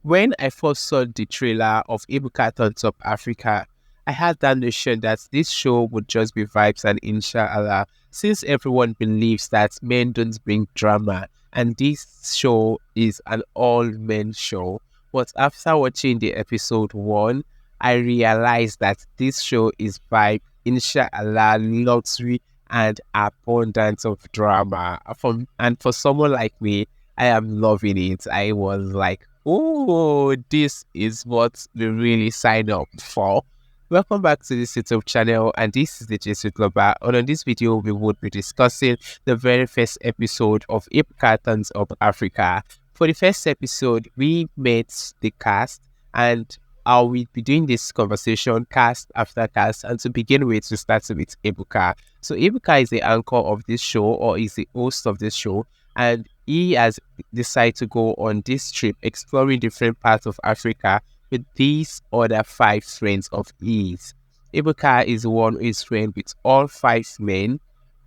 When I first saw the trailer of Ebuka Turns Up Africa, I had that notion that this show would just be vibes and inshallah, since everyone believes that men don't bring drama, and this show is an all-men show. But after watching the episode 1, I realized that this show is vibe, inshallah, luxury, and abundance of drama. And for someone like me, I am loving it. I was like, oh, this is what we really sign up for. Welcome back to this YouTube channel, and this is the Jesu Global. And on this video, we would be discussing the very first episode of Ebuka Turns Up Africa. For the first episode, we met the cast, and I will be doing this conversation cast after cast. And to begin with, we start with Ebuka. So Ebuka is the anchor of this show, or is the host of this show, and he has decided to go on this trip exploring different parts of Africa with these other 5 friends of his. Ebuka is the one who is friend with all 5 men,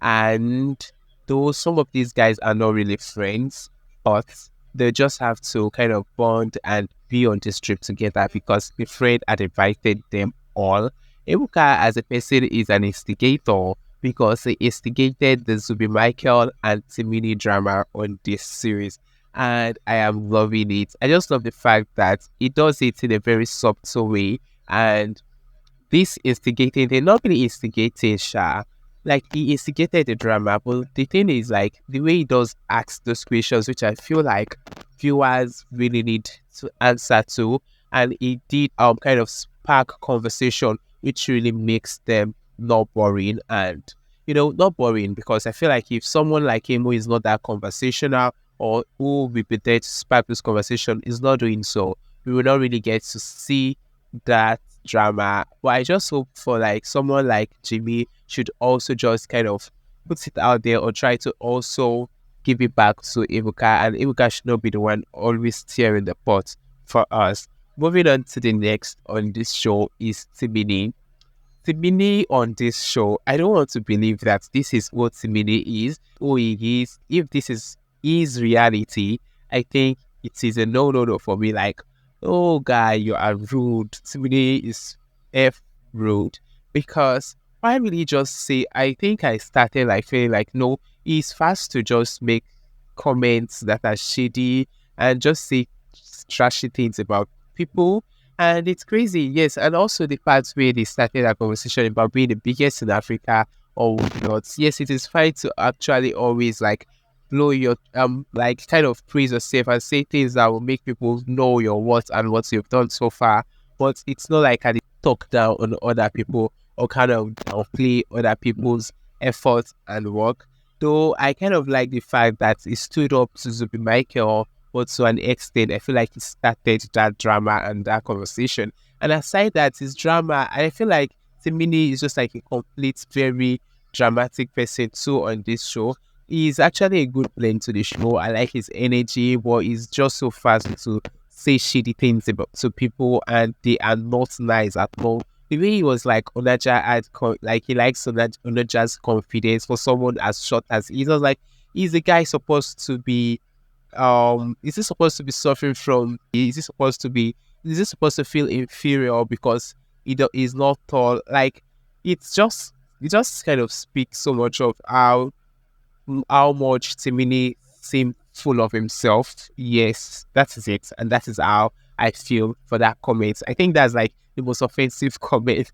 and though some of these guys are not really friends, but they just have to kind of bond and be on this trip together because the friend had invited them all. Ebuka as a person is an instigator because he instigated the Zubby Michael and Timini drama on this series. And I am loving it. I just love the fact that he does it in a very subtle way. And this instigating, they're not really instigating Sha. Like he instigated the drama, but the thing is like the way he does ask those questions, which I feel like viewers really need to answer to, and he did kind of spark conversation, which really makes them not boring and not boring because I feel like if someone like him who is not that conversational or who will be there to spark this conversation is not doing so, we will not really get to see that drama. But I just hope for like someone like Jimmie should also just kind of put it out there or try to also give it back to Ebuka, and Ebuka should not be the one always stirring the pot for us. Moving on to the next on this show is Timini. Timini on this show, I don't want to believe that this is what Timini is, who he is. If this is his reality, I think it is a no for me. Like, oh guy, you are rude. Timini is F rude. Because why really just say, I think I started like feeling like, no, it's fast to just make comments that are shady and just say trashy things about people. And it's crazy, yes. And also the parts where they started a conversation about being the biggest in Africa or whatnot. Yes, it is fine to actually always like blow your like kind of praise yourself and say things that will make people know your worth and what you've done so far. But it's not like I talk down on other people or kind of downplay other people's efforts and work. Though I kind of like the fact that he stood up to Zubby Michael, but to an extent, I feel like it started that drama and that conversation. And aside that, his drama, I feel like Timini is just like a complete, very dramatic person too on this show. He's actually a good blend to the show. I like his energy, but he's just so fast to say shitty things about to people, and they are not nice at all. The way he was like Onoja like he likes Onoja's confidence for someone as short as he was like he's the guy supposed to be is he supposed to be suffering from, is he supposed to feel inferior because he's not tall? Like it just kind of speaks so much of how much Timini seemed full of himself. Yes, that is it, and that is how I feel for that comment. I think that's like the most offensive comment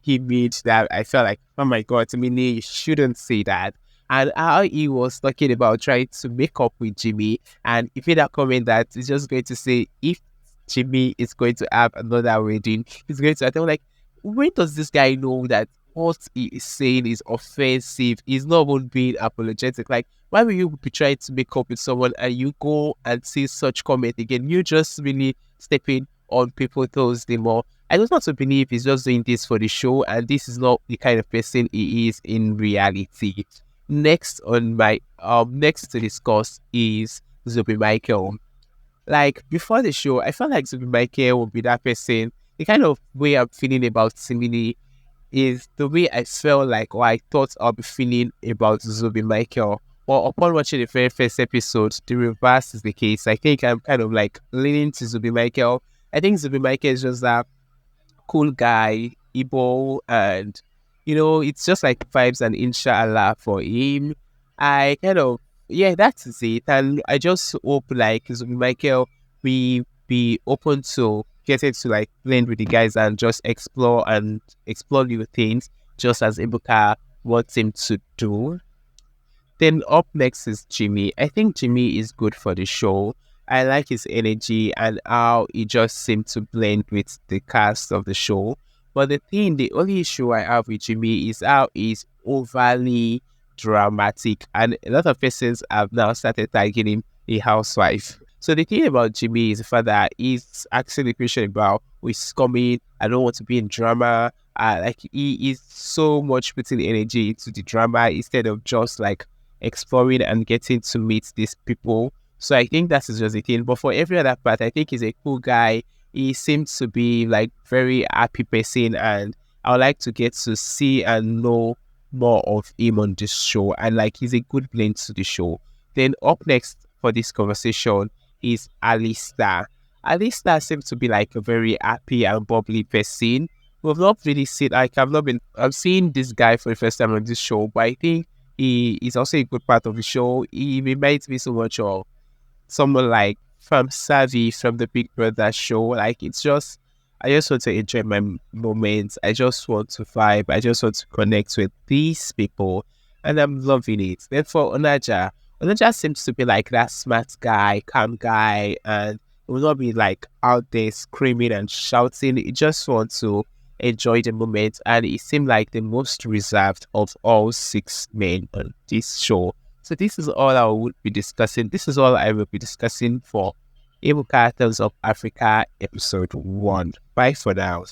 he made, that I felt like, oh my god, Timini, you shouldn't say that. And how he was talking about trying to make up with Jimmie, and he made that comment that he's just going to say if Jimmie is going to have another wedding, he's going to. I think like, when does this guy know that what he is saying is offensive? He's not even being apologetic. Like, why will you be trying to make up with someone and you go and see such comment again? You just really stepping on people's toes the more. I just want to believe he's just doing this for the show, and this is not the kind of person he is in reality. Next on my next to discuss is Zubby Michael. Like before the show, I felt like Zubby Michael would be that person. The kind of way I'm feeling about Timini is the way I felt like, or I thought I'll be feeling about Zubby Michael Or upon watching the very first episode, the reverse is the case. I think I'm kind of like leaning to Zubby Michael. I think Zubby Michael is just that cool guy, Igbo, and it's just like vibes and inshallah for him. I kind of yeah, that's it. And I just hope like Zubby Michael we be open to getting to like blend with the guys and just explore new things, just as Ebuka wants him to do. Then up next is Jimmie. I think Jimmie is good for the show. I like his energy and how he just seemed to blend with the cast of the show. But the only issue I have with Jimmie is how he's overly dramatic. And a lot of persons have now started tagging him a housewife. So the thing about Jimmie is the fact that he's asking the question about who is coming. I don't want to be in drama. Like he is so much putting energy into the drama instead of just like exploring and getting to meet these people. So I think that is just the thing. But for every other part, I think he's a cool guy. He seems to be like very happy person, and I would like to get to see and know more of him on this show. And like he's a good blend to the show. Then up next for this conversation is Alista. Alista seems to be like a very happy and bubbly person. We've not really seen like I've seen this guy for the first time on this show, but I think he is also a good part of the show. He reminds me so much of someone like from Savvy from the Big Brother show. Like I just want to enjoy my moments. I just want to vibe. I just want to connect with these people, and I'm loving it. Then for Onoja seems to be like that smart guy, calm guy, and he will not be like out there screaming and shouting. He just wants to enjoy the moment, and he seemed like the most reserved of all six men on this show. So this is all I would be discussing. This is all I will be discussing for Ebuka Turns Up Africa episode 1. Bye for now.